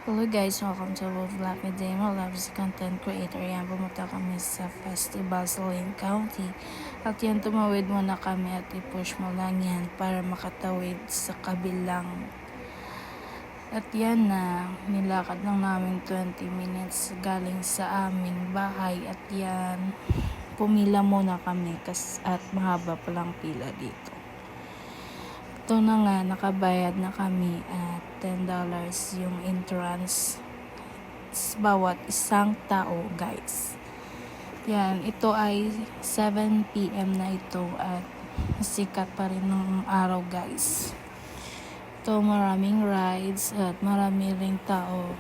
Hello guys, welcome to Wolf Black Medema Loves Content Creator. Yan, pumunta kami sa festival sa Lane County. At yan, tumawid muna kami at i-push mo lang yan para makatawid sa kabilang. At yan na, nilakad lang namin 20 minutes galing sa aming bahay. At yan, pumila muna kami at mahaba palang pila dito. Ito na nga, nakabayad na kami at $10 yung entrance bawat isang tao, guys. Yan, ito ay 7 PM na ito at sikat pa rin ng araw, guys. Ito, maraming rides at marami ring tao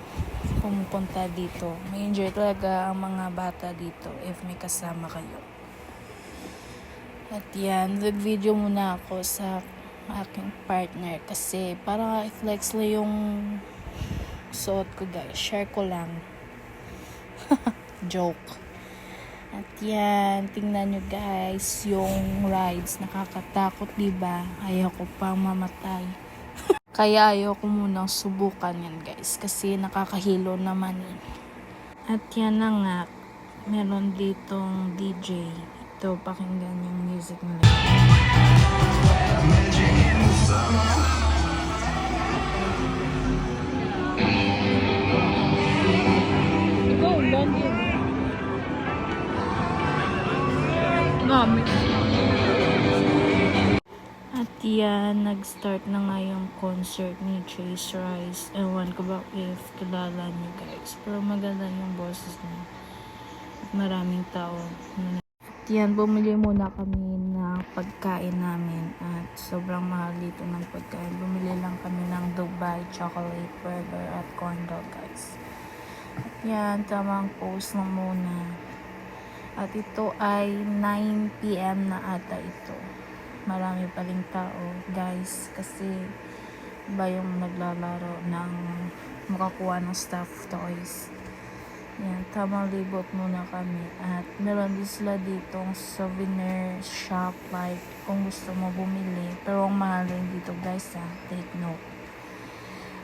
pumupunta dito. May enjoy talaga ang mga bata dito if may kasama kayo. At yan, nag-video muna ako sa aking partner kasi para i-flex lang yung suot ko, guys. Share ko lang. Joke. At yan, tingnan nyo guys yung rides. Nakakatakot, diba? Ayaw ko pang mamatay. Kaya ayaw ko munang subukan yan, guys, kasi nakakahilo naman eh. At yan na nga, meron ditong DJ. Ito, pakinggan yung music nila. At yan, nag-start na nga yung concert ni Chase Rice. Ewan ko ba if kilala niyo, guys, pero maganda yung boses niya. At maraming tao. At yan, bumili muna kami ng pagkain namin at sobrang mahal dito ng pagkain. Bumili lang kami ng Dubai chocolate burger at corn dog, guys. At yan, tamang post lang muna. At ito ay 9 PM na ata ito. Marami pa ring tao, guys, kasi ba yung naglalaro ng makakuha ng stuffed toys. Yan, tamang libot muna kami. At meron din sila ditong souvenir shop, like kung gusto mo bumili. Pero ang mahal rin dito, guys, ha. Take note.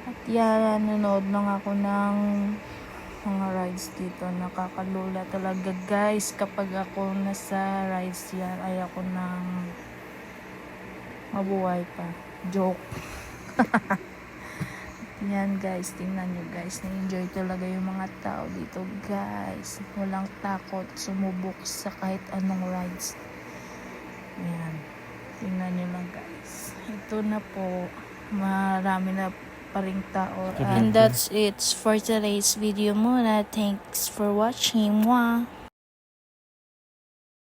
At yan, nanonood lang ako ng mga rides dito. Nakakalula talaga, guys. Kapag ako nasa rides yan, ay ako nang mabuhay pa. Joke. Yan, guys, tingnan nyo, guys. Na-enjoy talaga yung mga tao dito, guys. Walang takot sumubok sa kahit anong rides. Yan, tingnan nyo lang, guys. Ito na po, marami na pa ring tao. And that's it for today's video muna. Thanks for watching. Mwah!